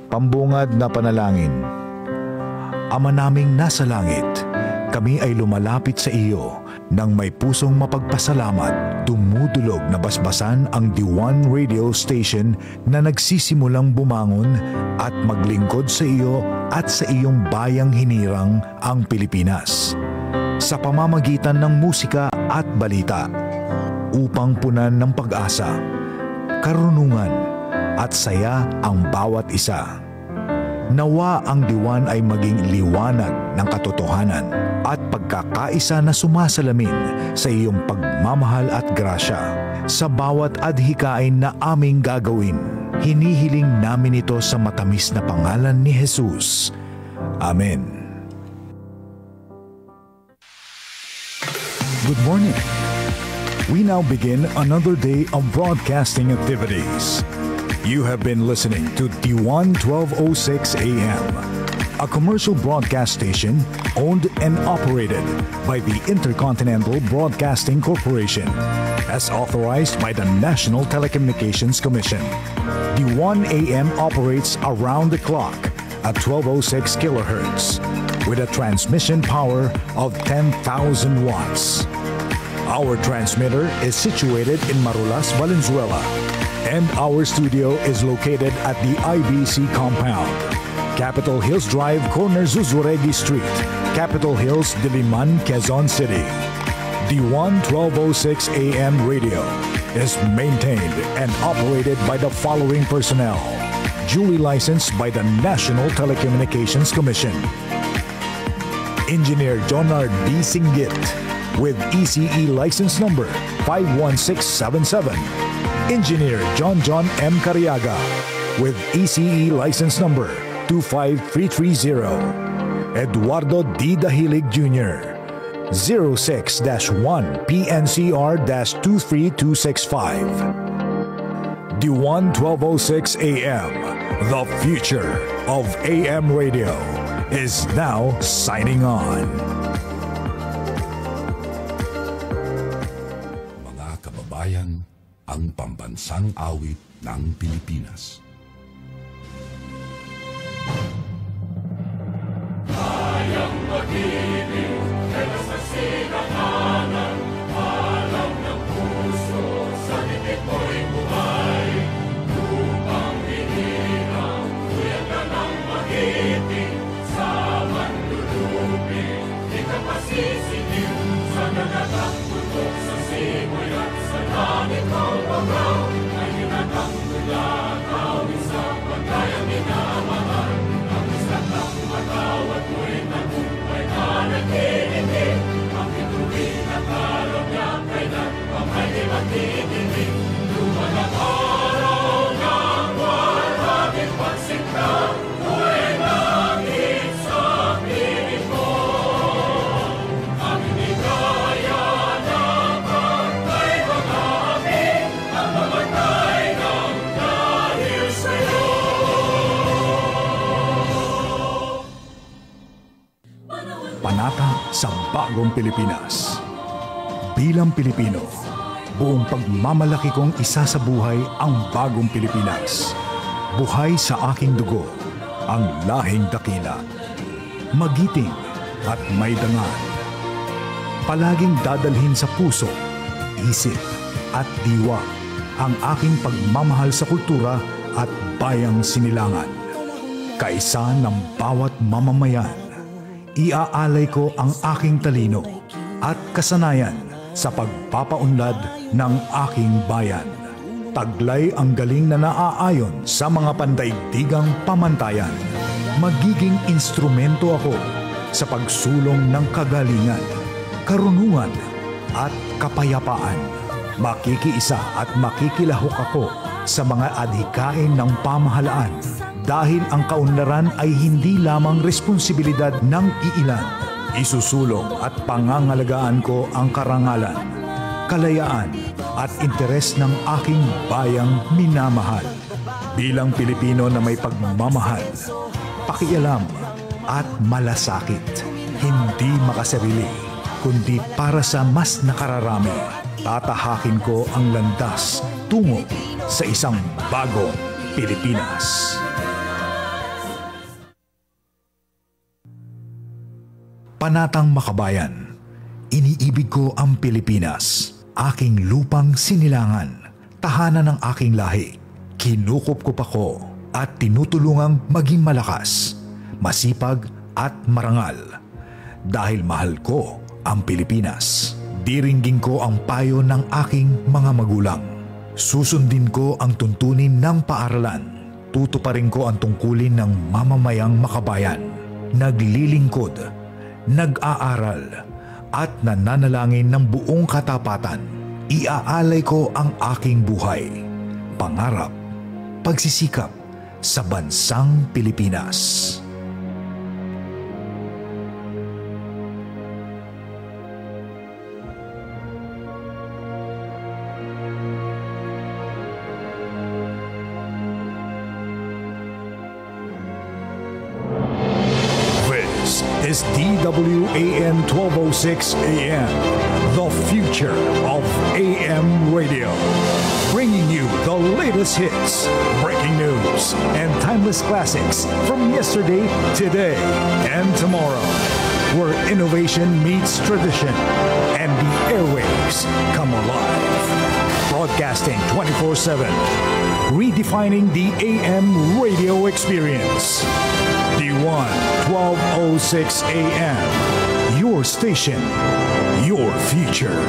Pambungad na panalangin. Ama naming nasa langit, kami ay lumalapit sa iyo nang may pusong mapagpasalamat, dumudulog na basbasan ang D1 radio station na nagsisimulang bumangon at maglingkod sa iyo at sa iyong bayang hinirang ang Pilipinas. Sa pamamagitan ng musika at balita, upang punan ng pag-asa, karunungan at saya ang bawat isa. Nawa ang D1 ay maging liwanag ng katotohanan at pagkakaisa na sumasalamin sa iyong pagmamahal at grasya. Sa bawat adhikain na aming gagawin, hinihiling namin ito sa matamis na pangalan ni Jesus. Amen. Good morning. We now begin another day of broadcasting activities. You have been listening to D1 1206 AM, a commercial broadcast station owned and operated by the Intercontinental Broadcasting Corporation, as authorized by the National Telecommunications Commission. D1 AM operates around the clock at 1206 kilohertz with a transmission power of 10,000 watts. Our transmitter is situated in Marulas, Valenzuela, and our studio is located at the IBC compound, Capitol Hills Drive, corner Zuzuregi Street, Capitol Hills, Diliman, Quezon City. D1 1206 AM radio is maintained and operated by the following personnel, duly licensed by the National Telecommunications Commission. Engineer Jonard D. Singgit with ECE license number 51677. Engineer John M. Cariaga with ECE license number 25330. Eduardo D. Dahilig Jr. 06-1 PNCR-23265. D1 1206 AM, the future of AM radio, is now signing on. Mga kababayan, ang pambansang awit ng Pilipinas. Kayang mag-ibig, kaya sa sinakanan, alam ng puso, sa titik mo'y buhay. Lupang hinirang, kuya ka ng magiting, sa manlulupin, di ka pasisigiw, sa nagagang putok sa simoy at sa langit ng pagaw, ay hinatang mula, awit sa pagkayang minamahal. Ang isang ng matawad mo'y nabuhay ka nagkinitig, ang ituwin at araw niya kailan pang ay di magtitinig. Lumalang araw ng walang pagsinta, mo'y langit sa piling ko. Ang hinigaya ng pagkay mga api, ang mamatay ng dahil sa'yo. Panata sa Bagong Pilipinas. Bilang Pilipino, buong pagmamalaki kong isa sa buhay ang Bagong Pilipinas. Buhay sa aking dugo, ang lahing dakila. Magiting at may dangal. Palaging dadalhin sa puso, isip at diwa ang aking pagmamahal sa kultura at bayang sinilangan. Kaisa ng bawat mamamayan, iaalay ko ang aking talino at kasanayan sa pagpapaunlad ng aking bayan. Taglay ang galing na naaayon sa mga pandaigdigang pamantayan. Magiging instrumento ako sa pagsulong ng kagalingan, karunungan at kapayapaan. Makikiisa at makikilahok ako sa mga adhikain ng pamahalaan dahil ang kaunlaran ay hindi lamang responsibilidad ng iilan. Isusulong at pangangalagaan ko ang karangalan, kalayaan at interes ng aking bayang minamahal. Bilang Pilipino na may pagmamahal, pakialam at malasakit, hindi makasarili, kundi para sa mas nakararami, tatahakin ko ang landas tungo sa isang bagong Pilipinas. Panatang Makabayan. Iniibig ko ang Pilipinas, aking lupang sinilangan, tahanan ng aking lahi. Kinukupkup ako at tinutulungang maging malakas, masipag at marangal. Dahil mahal ko ang Pilipinas, diringgin ko ang payo ng aking mga magulang. Susundin ko ang tuntunin ng paaralan. Tutuparin ko ang tungkulin ng mamamayang makabayan. Naglilingkod, nag-aaral, at nananalangin ng buong katapatan. Iaalay ko ang aking buhay, pangarap, pagsisikap sa bansang Pilipinas. Is DWAN 1206 AM, the future of AM radio. Bringing you the latest hits, breaking news, and timeless classics from yesterday, today, and tomorrow. Where innovation meets tradition and the airwaves come alive. Broadcasting 24/7, redefining the AM radio experience. D1 1206 AM, your station, your future.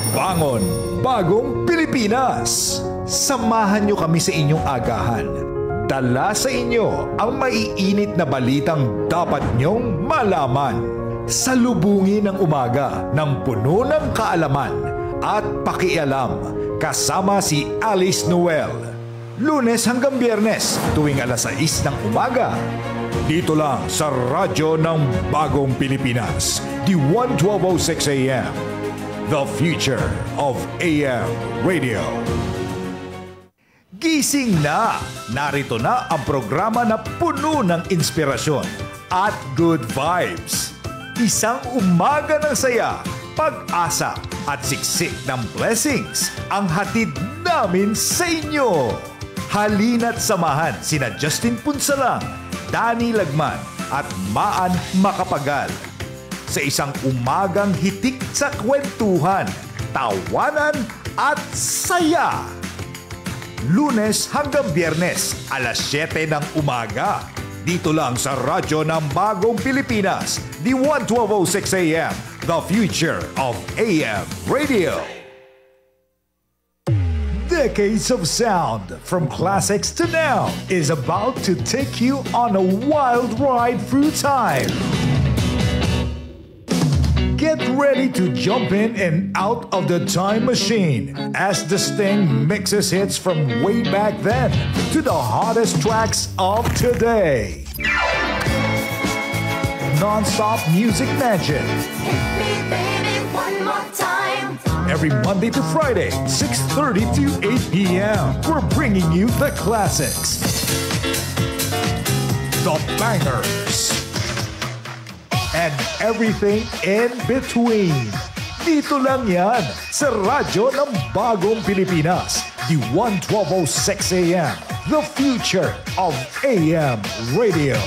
Bangon, bagong Pilipinas! Samahan niyo kami sa inyong agahan. Dala sa inyo ang maiinit na balitang dapat niyong malaman. Salubungin ang umaga ng puno ng kaalaman at pakialam kasama si Alice Noel. Lunes hanggang Biyernes tuwing alas 6 ng umaga. Dito lang sa radyo ng Bagong Pilipinas, D1 1206 AM, the future of AM radio. Gising na! Narito na ang programa na puno ng inspirasyon at good vibes. Isang umaga ng saya, pag-asa at siksik ng blessings ang hatid namin sa inyo. Halina't samahan sina Justin Punsalang, Danny Lagman at Maan Makapagal sa isang umagang hitik sa kwentuhan, tawanan at saya. Lunes hanggang Biyernes, alas 7 ng umaga. Dito lang sa radyo ng Bagong Pilipinas, D1 1206 AM, the future of AM radio. Decades of sound, from classics to now, is about to take you on a wild ride through time. Get ready to jump in and out of the time machine as the Sting mixes hits from way back then to the hottest tracks of today. Non-stop music magic. Hit me, baby, one more time. Every Monday to Friday, 6:30 to 8 p.m. We're bringing you the classics, the bangers, and everything in between. Dito lang yan sa radyo ng Bagong Pilipinas, D1 1206 AM, the future of AM radio.